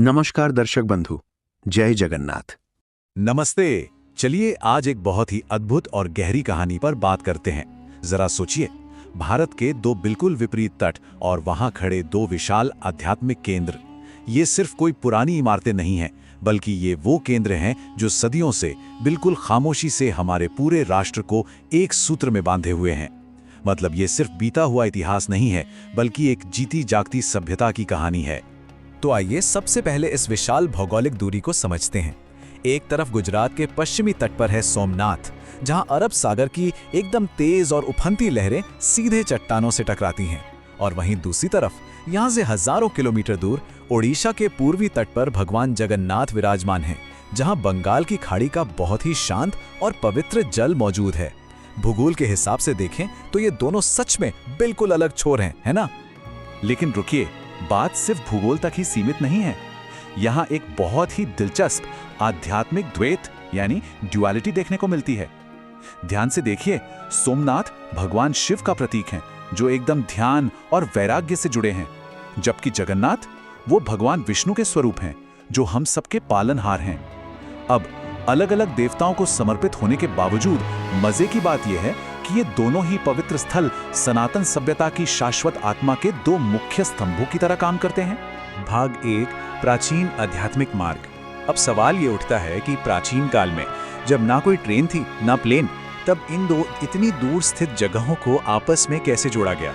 नमस्कार दर्शक बंधु, जय जगन्नाथ। नमस्ते। चलिए आज एक बहुत ही अद्भुत और गहरी कहानी पर बात करते हैं। जरा सोचिए, भारत के दो बिल्कुल विपरीत तट और वहां खड़े दो विशाल आध्यात्मिक केंद्र। ये सिर्फ कोई पुरानी इमारतें नहीं हैं, बल्कि ये वो केंद्र हैं जो सदियों से बिल्कुल खामोशी से हमारे पूरे राष्ट्र को एक सूत्र में बांधे हुए हैं। मतलब ये सिर्फ बीता हुआ इतिहास नहीं है, बल्कि एक जीती जागती सभ्यता की कहानी है। तो आइए सबसे पहले इस विशाल भौगोलिक दूरी को समझते हैं। एक तरफ गुजरात के पश्चिमी तट पर है सोमनाथ, जहां अरब सागर की एकदम तेज और उफनती लहरें सीधे चट्टानों से टकराती हैं। और वहीं दूसरी तरफ यहां से हजारों किलोमीटर दूर ओडिशा के पूर्वी तट पर भगवान जगन्नाथ विराजमान हैं, जहां बंगाल की खाड़ी का बहुत ही शांत और पवित्र जल मौजूद है। भूगोल के हिसाब से देखें तो ये दोनों सच में बिल्कुल अलग छोर हैं, है ना? लेकिन रुकिए, बात सिर्फ भूगोल तक ही सीमित नहीं है। यहाँ एक बहुत ही दिलचस्प आध्यात्मिक द्वैत यानी ड्युअलिटी देखने को मिलती है। ध्यान से देखिए, सोमनाथ भगवान शिव का प्रतीक हैं, जो एकदम ध्यान और वैराग्य से जुड़े हैं, जबकि जगन्नाथ वो भगवान विष्णु के स्वरूप हैं, जो हम सबके पालनहार हैं। अब अलग अलग देवताओं को समर्पित होने के बावजूद मजे की बात यह है कि ये दोनों ही पवित्र स्थल सनातन सभ्यता की शाश्वत आत्मा के दो मुख्य स्तंभों की तरह काम करते हैं। भाग 1, प्राचीन आध्यात्मिक मार्ग। अब सवाल ये उठता है कि प्राचीन काल में जब ना कोई ट्रेन थी ना प्लेन, तब इन दो इतनी दूर स्थित जगहों को आपस में कैसे जोड़ा गया?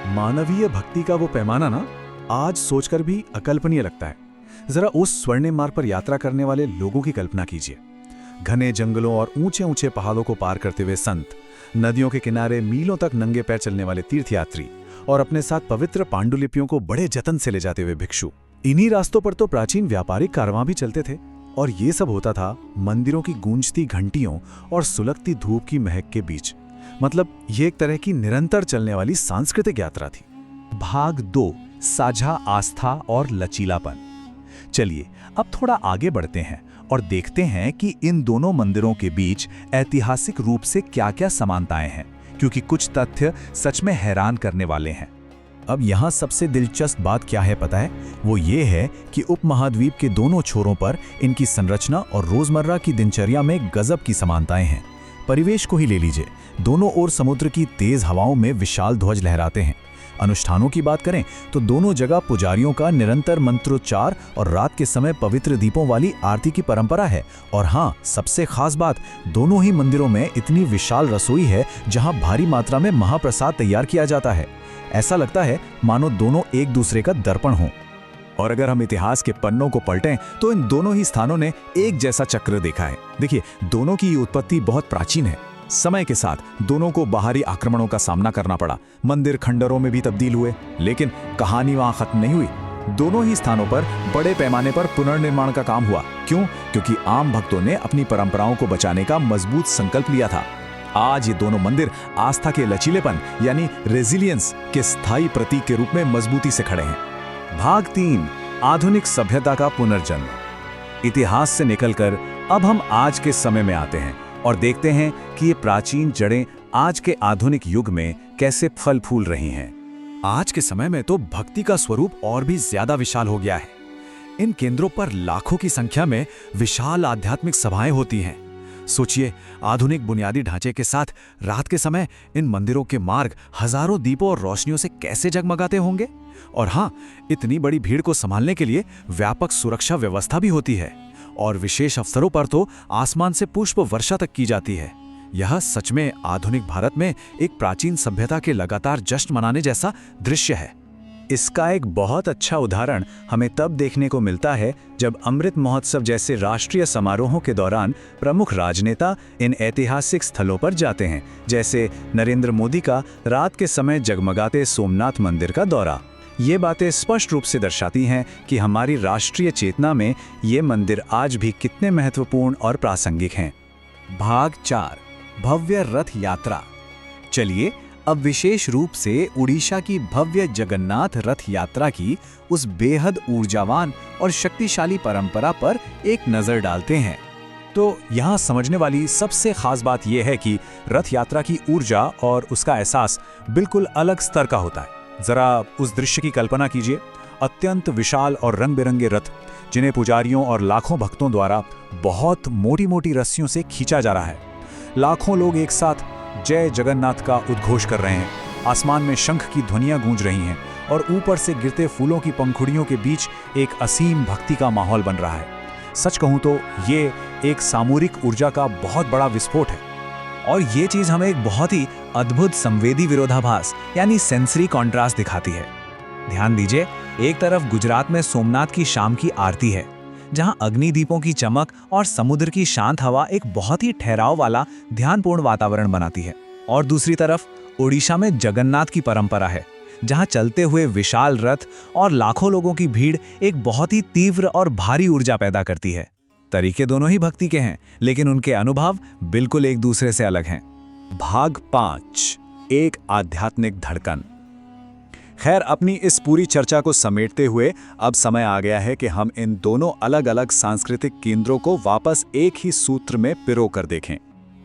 मानवीय भक्ति का वो पैमाना ना आज सोचकर भी अकल्पनीय लगता है। जरा उस स्वर्णिम मार्ग पर यात्रा करने वाले लोगों की कल्पना कीजिए। घने जंगलों और ऊंचे ऊंचे पहाड़ों को पार करते हुए संत, नदियों के किनारे मीलों तक नंगे पैर चलने वाले तीर्थयात्री और अपने साथ पवित्र पांडुलिपियों को बड़े जतन से ले जाते हुए भिक्षु। इन्हीं रास्तों पर तो प्राचीन व्यापारिक कारवां भी चलते थे, और ये सब होता था मंदिरों की गूंजती घंटियों और सुलगती धूप की महक के बीच। मतलब ये एक तरह की निरंतर चलने वाली सांस्कृतिक यात्रा थी। भाग 2, साझा आस्था और लचीलापन। चलिए अब थोड़ा आगे बढ़ते हैं और देखते हैं कि इन दोनों मंदिरों के बीच ऐतिहासिक रूप से क्या-क्या समानताएं हैं, क्योंकि कुछ तथ्य सच में हैरान करने वाले हैं। अब यहाँ सबसे दिलचस्प बात क्या है पता है? वो ये है कि उपमहाद्वीप के दोनों छोरों पर इनकी संरचना और रोजमर्रा की दिनचर्या में गजब की समानताएं हैं। परिवेश को ही ले लीजिए, दोनों ओर समुद्र की तेज हवाओं में विशाल ध्वज लहराते हैं। अनुष्ठानों की बात करें तो दोनों जगह पुजारियों का निरंतर मंत्रोच्चार और रात के समय पवित्र दीपों वाली आरती की परंपरा है। और हाँ, सबसे खास बात, दोनों ही मंदिरों में इतनी विशाल रसोई है जहां भारी मात्रा में महाप्रसाद तैयार किया जाता है। ऐसा लगता है मानो दोनों एक दूसरे का दर्पण हों। और अगर हम इतिहास के पन्नों को पलटें तो इन दोनों ही स्थानों ने एक जैसा चक्र देखा है। देखिए, दोनों की उत्पत्ति बहुत प्राचीन है। समय के साथ दोनों को बाहरी आक्रमणों का सामना करना पड़ा, मंदिर खंडरों में भी तब्दील हुए, लेकिन कहानी वहां खत्म नहीं हुई। दोनों ही स्थानों पर बड़े पैमाने पर पुनर्निर्माण का काम हुआ। क्यों? क्योंकि आम भक्तों ने अपनी परंपराओं को बचाने का मजबूत संकल्प लिया था। आज ये दोनों मंदिर आस्था के लचीलेपन यानी रेजिलियंस के स्थायी प्रतीक के रूप में मजबूती से खड़े हैं। भाग 3, आधुनिक सभ्यता का पुनर्जन्म। इतिहास से निकलकर अब हम आज के समय में आते हैं और देखते हैं कि ये प्राचीन जड़ें आज के आधुनिक युग में कैसे फल फूल रही हैं। आज के समय में तो भक्ति का स्वरूप और भी ज्यादा विशाल हो गया है। इन केंद्रों पर लाखों की संख्या में विशाल आध्यात्मिक सभाएं होती हैं। सोचिए, आधुनिक बुनियादी ढांचे के साथ रात के समय इन मंदिरों के मार्ग हजारों दीपों और रोशनियों से कैसे जगमगाते होंगे। और हाँ, इतनी बड़ी भीड़ को संभालने के लिए व्यापक सुरक्षा व्यवस्था भी होती है, और विशेष अवसरों पर तो आसमान से पुष्प वर्षा तक की जाती है। यह सच में आधुनिक भारत में एक प्राचीन सभ्यता के लगातार जश्न मनाने जैसा दृश्य है। इसका एक बहुत अच्छा उदाहरण हमें तब देखने को मिलता है जब अमृत महोत्सव जैसे राष्ट्रीय समारोहों के दौरान प्रमुख राजनेता इन ऐतिहासिक स्थलों पर जाते हैं, जैसे नरेंद्र मोदी का रात के समय जगमगाते सोमनाथ मंदिर का दौरा। ये बातें स्पष्ट रूप से दर्शाती हैं कि हमारी राष्ट्रीय चेतना में ये मंदिर आज भी कितने महत्वपूर्ण और प्रासंगिक हैं। भाग 4, भव्य रथ यात्रा। चलिए अब विशेष रूप से उड़ीसा की भव्य जगन्नाथ रथ यात्रा की उस बेहद ऊर्जावान और शक्तिशाली परंपरा पर एक नजर डालते हैं। तो यहाँ समझने वाली सबसे खास बात यह है कि रथ यात्रा की ऊर्जा और उसका एहसास बिल्कुल अलग स्तर का होता है। जरा उस दृश्य की कल्पना कीजिए। अत्यंत विशाल और रंग बिरंगे रथ, जिन्हें पुजारियों और लाखों भक्तों द्वारा बहुत मोटी मोटी रस्सियों से खींचा जा रहा है। लाखों लोग एक साथ जय जगन्नाथ का उद्घोष कर रहे हैं। आसमान में शंख की ध्वनियां गूंज रही हैं और ऊपर से गिरते फूलों की पंखुड़ियों के बीच एक असीम भक्ति का माहौल बन रहा है। सच कहूं तो ये एक सामूहिक ऊर्जा का बहुत बड़ा विस्फोट है। और ये चीज़ हमें एक बहुत ही अद्भुत संवेदी विरोधाभास यानी सेंसरी कॉन्ट्रास्ट दिखाती है। ध्यान दीजिए, एक तरफ गुजरात में सोमनाथ की शाम की आरती है, जहां अग्नि दीपों की चमक और समुद्र की शांत हवा एक बहुत ही ठहराव वाला ध्यानपूर्ण वातावरण बनाती है। और दूसरी तरफ ओडिशा में जगन्नाथ की परंपरा है, जहां चलते हुए विशाल रथ और लाखों लोगों की भीड़ एक बहुत ही तीव्र और भारी ऊर्जा पैदा करती है। तरीके दोनों ही भक्ति के हैं, लेकिन उनके अनुभव बिल्कुल एक दूसरे से अलग हैं। भाग 5, एक आध्यात्मिक धड़कन। खैर, अपनी इस पूरी चर्चा को समेटते हुए अब समय आ गया है कि हम इन दोनों अलग अलग सांस्कृतिक केंद्रों को वापस एक ही सूत्र में पिरो कर देखें।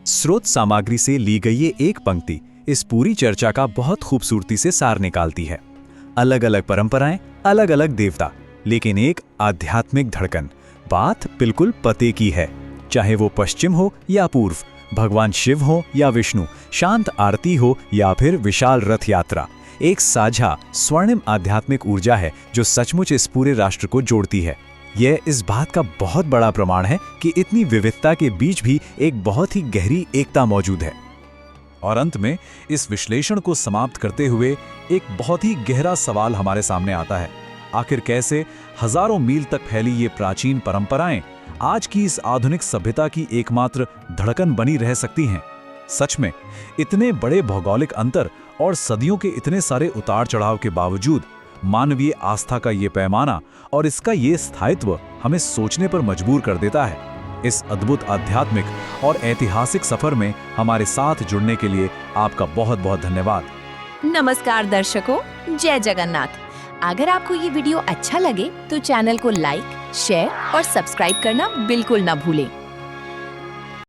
स्रोत सामग्री से ली गई ये एक पंक्ति इस पूरी चर्चा का बहुत खूबसूरती से सार निकालती है। अलग अलग परंपराएं, अलग अलग देवता, लेकिन एक आध्यात्मिक धड़कन। बात बिल्कुल पते की है, चाहे वो पश्चिम हो या पूर्व, भगवान शिव हो या विष्णु, शांत आरती हो या फिर विशाल रथ यात्रा। एक साझा स्वर्णिम आध्यात्मिक ऊर्जा है जो सचमुच इस पूरे राष्ट्र को जोड़ती है। यह इस बात का बहुत बड़ा प्रमाण है कि इतनी विविधता के बीच भी एक बहुत ही गहरी एकता मौजूद है। और अंत में इस विश्लेषण को समाप्त करते हुए एक बहुत ही गहरा सवाल हमारे सामने आता है। आखिर कैसे हजारों मील तक फैली ये प्राचीन परंपराएं आज की इस आधुनिक सभ्यता की एकमात्र धड़कन बनी रह सकती हैं? सच में इतने बड़े भौगोलिक अंतर और सदियों के इतने सारे उतार चढ़ाव के बावजूद मानवीय आस्था का ये पैमाना और इसका ये स्थायित्व हमें सोचने पर मजबूर कर देता है। इस अद्भुत आध्यात्मिक और ऐतिहासिक सफर में हमारे साथ जुड़ने के लिए आपका बहुत बहुत धन्यवाद। नमस्कार दर्शकों, जय जगन्नाथ। अगर आपको ये वीडियो अच्छा लगे तो चैनल को लाइक, शेयर और सब्सक्राइब करना बिल्कुल ना भूलें।